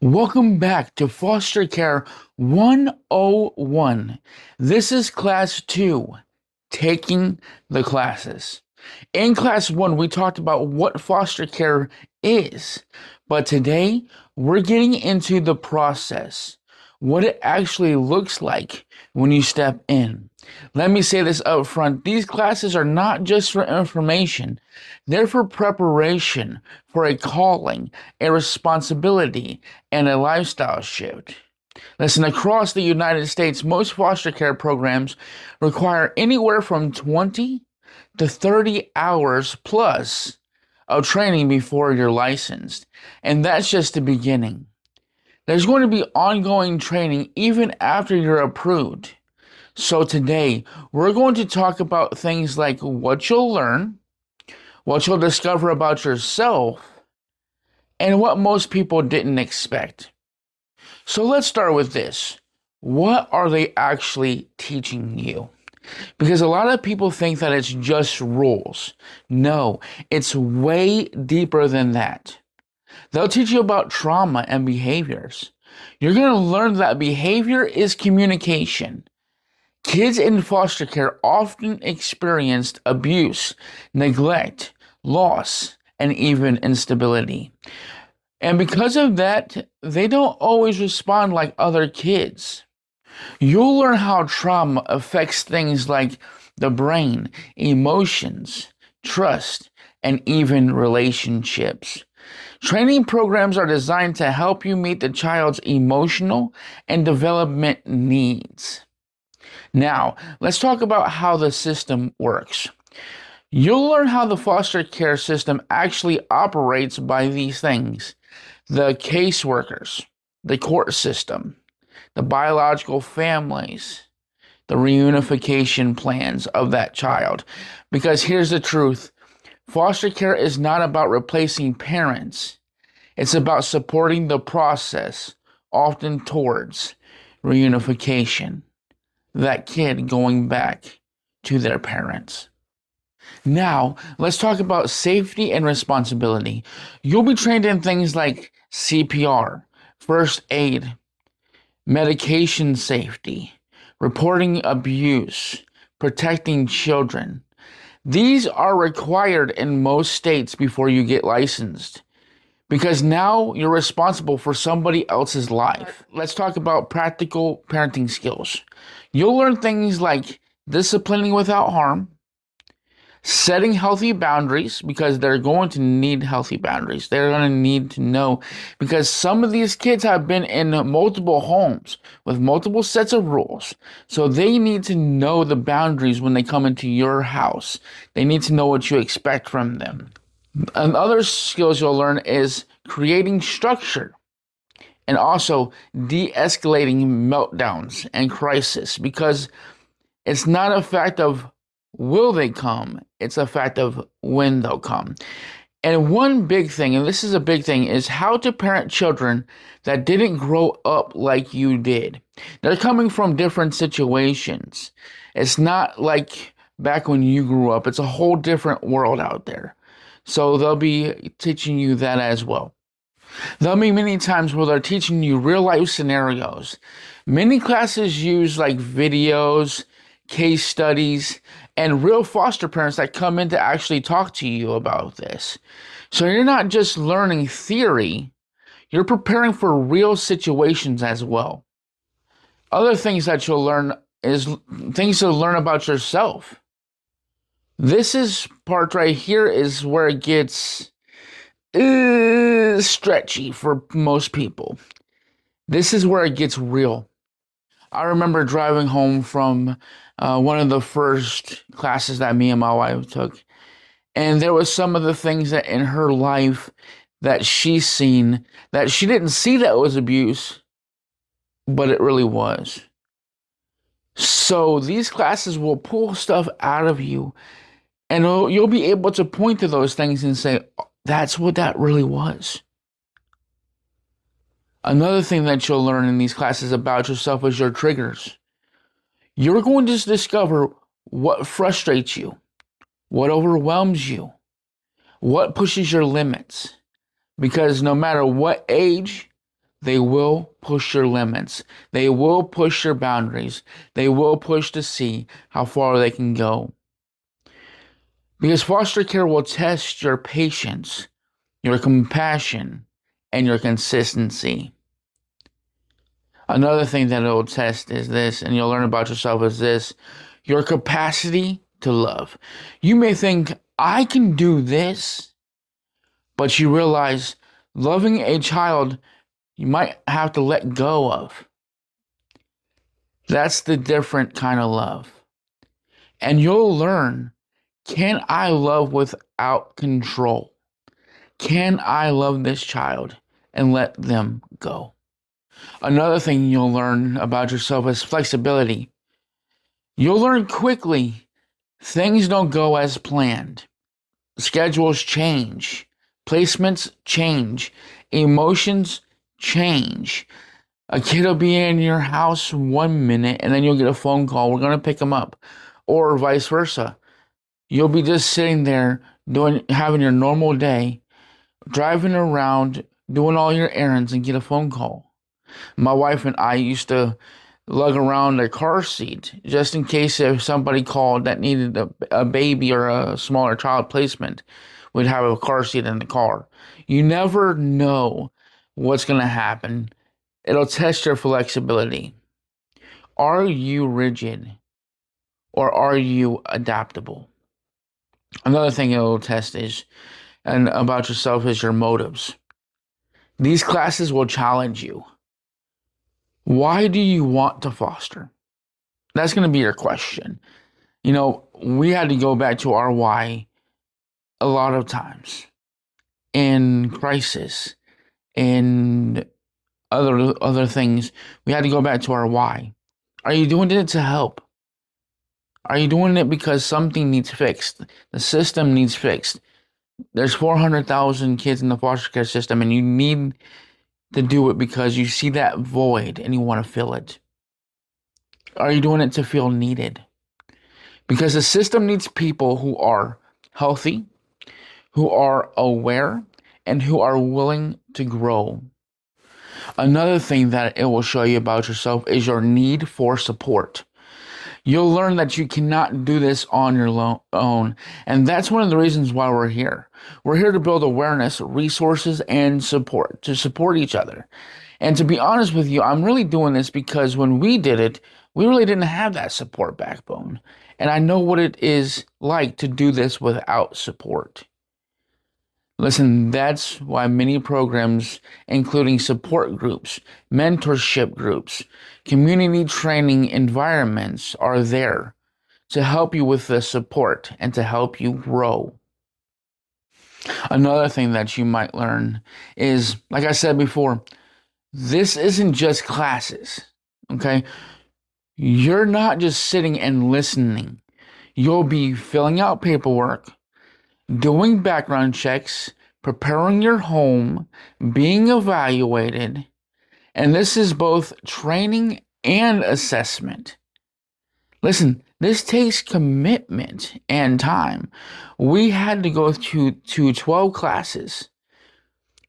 Welcome back to Foster Care 101. This is Class 2, Taking the Classes. In Class 1, we talked about what foster care is, but today we're getting into the process, what it actually looks like when you step in. Let me say this up front. These classes are not just for information. They're for preparation for a calling, a responsibility, and a lifestyle shift. Listen, across the United States, most foster care programs require anywhere from 20 to 30 hours plus of training before you're licensed. And that's just the beginning. There's going to be ongoing training even after you're approved. So today, we're going to talk about things like what you'll learn, what you'll discover about yourself, and what most people didn't expect. So let's start with this. What are they actually teaching you? Because a lot of people think that it's just rules. No, it's way deeper than that. They'll teach you about trauma and behaviors. You're going to learn that behavior is communication. Kids in foster care often experienced abuse, neglect, loss, and even instability. And because of that, they don't always respond like other kids. You'll learn how trauma affects things like the brain, emotions, trust, and even relationships. Training programs are designed to help you meet the child's emotional and development needs. Now, let's talk about how the system works. You'll learn how the foster care system actually operates by these things: the caseworkers, the court system, the biological families, the reunification plans of that child. Because here's the truth: foster care is not about replacing parents, it's about supporting the process, often towards reunification. That kid going back to their parents. Now, let's talk about safety and responsibility. You'll be trained in things like CPR, first aid, medication safety, reporting abuse, protecting children. These are required in most states before you get licensed, because now you're responsible for somebody else's life. Let's talk about practical parenting skills. You'll learn things like disciplining without harm, setting healthy boundaries, because they're going to need healthy boundaries. They're going to need to know, because some of these kids have been in multiple homes with multiple sets of rules. So they need to know the boundaries when they come into your house. They need to know what you expect from them. Another skills you'll learn is creating structure and also de-escalating meltdowns and crises, because it's not a fact of will they come, it's a fact of when they'll come. And one big thing, and this is a big thing, is how to parent children that didn't grow up like you did. They're coming from different situations. It's not like back when you grew up. It's a whole different world out there. So they'll be teaching you that as well. There'll be many times where they're teaching you real life scenarios. Many classes use like videos, case studies, and real foster parents that come in to actually talk to you about this. So you're not just learning theory, you're preparing for real situations as well. Other things that you'll learn is things to learn about yourself. This is part right here is where it gets stretchy for most people. This is where it gets real. I remember driving home from one of the first classes that me and my wife took, and there was some of the things that in her life that she's seen that she didn't see that was abuse, but it really was. So these classes will pull stuff out of you, and you'll be able to point to those things and say, that's what that really was. Another thing that you'll learn in these classes about yourself is your triggers. You're going to discover what frustrates you, what overwhelms you, what pushes your limits. Because no matter what age, They will push your limits. They will push your boundaries. They will push to see how far they can go. Because foster care will test your patience, your compassion, and your consistency. Another thing that it'll test is this, and you'll learn about yourself is this, your capacity to love. You may think, I can do this, but you realize loving a child you might have to let go of. That's the different kind of love. And you'll learn, can I love without control? Can I love this child and let them go? Another thing you'll learn about yourself is flexibility. You'll learn quickly things don't go as planned. Schedules change. Placements change. Emotions change. A kid will be in your house 1 minute and then you'll get a phone call. We're going to pick them up. Or vice versa. You'll be just sitting there having your normal day, driving around, doing all your errands and get a phone call. My wife and I used to lug around a car seat just in case if somebody called that needed a baby or a smaller child placement, we'd have a car seat in the car. You never know what's going to happen. It'll test your flexibility. Are you rigid or are you adaptable? Another thing it'll test is, and about yourself, is your motives. These classes will challenge you. Why do you want to foster? That's going to be your question. You know, we had to go back to our why a lot of times in crisis and other things. We had to go back to our why. Are you doing it to help? Are you doing it because something needs fixed? The system needs fixed. There's 400,000 kids in the foster care system, and you need to do it because you see that void and you want to fill it. Are you doing it to feel needed? Because the system needs people who are healthy, who are aware, and who are willing to grow. Another thing that it will show you about yourself is your need for support. You'll learn that you cannot do this on your own. And that's one of the reasons why we're here. We're here to build awareness, resources, and support, to support each other. And to be honest with you, I'm really doing this because when we did it, we really didn't have that support backbone. And I know what it is like to do this without support. Listen, that's why many programs, including support groups, mentorship groups, community training environments, are there to help you with the support and to help you grow. Another thing that you might learn is, like I said before, this isn't just classes, okay? You're not just sitting and listening. You'll be filling out paperwork, doing background checks, preparing your home, being evaluated, and this is both training and assessment. Listen, this takes commitment and time. We had to go to 12 classes,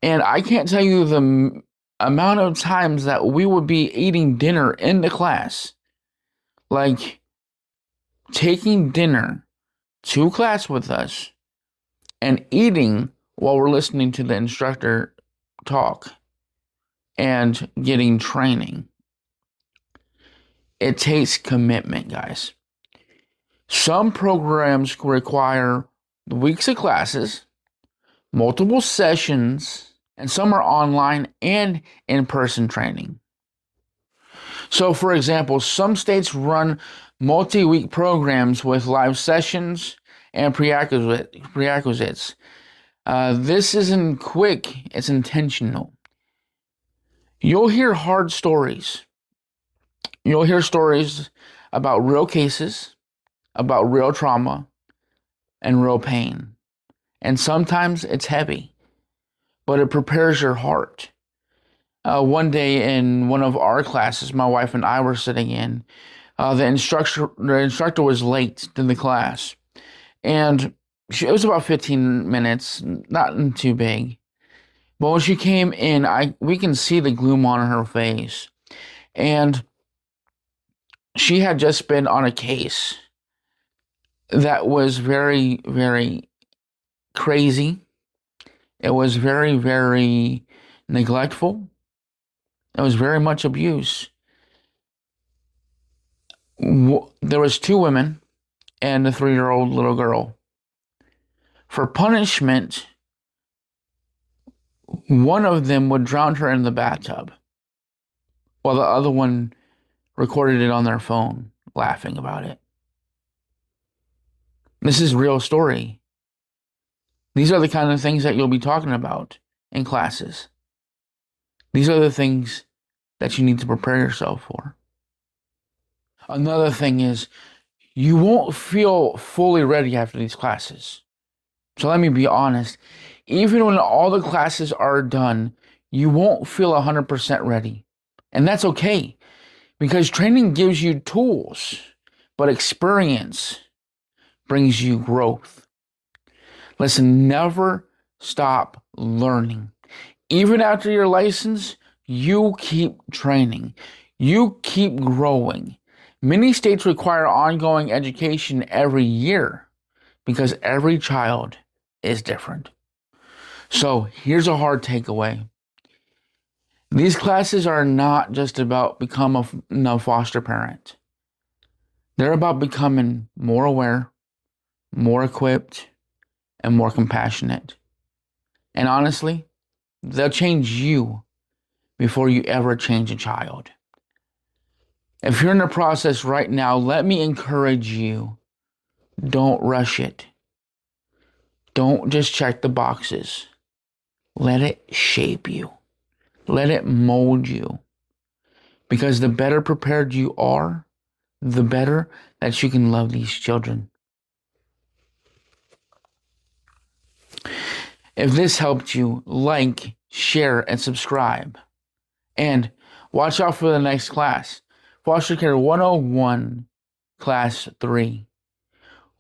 and I can't tell you the amount of times that we would be eating dinner in the class, like taking dinner to class with us and eating while we're listening to the instructor talk and getting training. It takes commitment, guys. Some programs require weeks of classes, multiple sessions, and some are online and in-person training. So, for example, some states run multi-week programs with live sessions and prerequisites. This isn't quick, it's intentional. You'll hear hard stories. You'll hear stories about real cases, about real trauma, and real pain. And sometimes it's heavy, but it prepares your heart. One day in one of our classes, my wife and I were sitting in, the instructor was late to the class. And it was about 15 minutes, not too big. But when she came in, we can see the gloom on her face. And she had just been on a case that was very, very crazy. It was very, very neglectful. It was very much abuse. There was two women and a 3-year-old little girl. For punishment, one of them would drown her in the bathtub, while the other one recorded it on their phone, laughing about it. This is a real story. These are the kind of things that you'll be talking about in classes. These are the things that you need to prepare yourself for. Another thing is, you won't feel fully ready after these classes. So let me be honest. Even when all the classes are done, you won't feel 100% ready. And that's okay, because training gives you tools, but experience brings you growth. Listen, never stop learning. Even after your license, you keep training. You keep growing. Many states require ongoing education every year because every child is different. So here's a hard takeaway. These classes are not just about becoming a foster parent. They're about becoming more aware, more equipped, and more compassionate. And honestly, they'll change you before you ever change a child. If you're in the process right now, let me encourage you. Don't rush it. Don't just check the boxes. Let it shape you. Let it mold you. Because the better prepared you are, the better that you can love these children. If this helped you, like, share, and subscribe. And watch out for the next class. Foster Care 101, Class 3.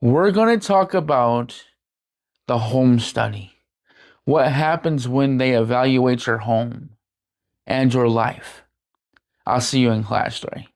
We're going to talk about the home study. What happens when they evaluate your home and your life. I'll see you in Class 3.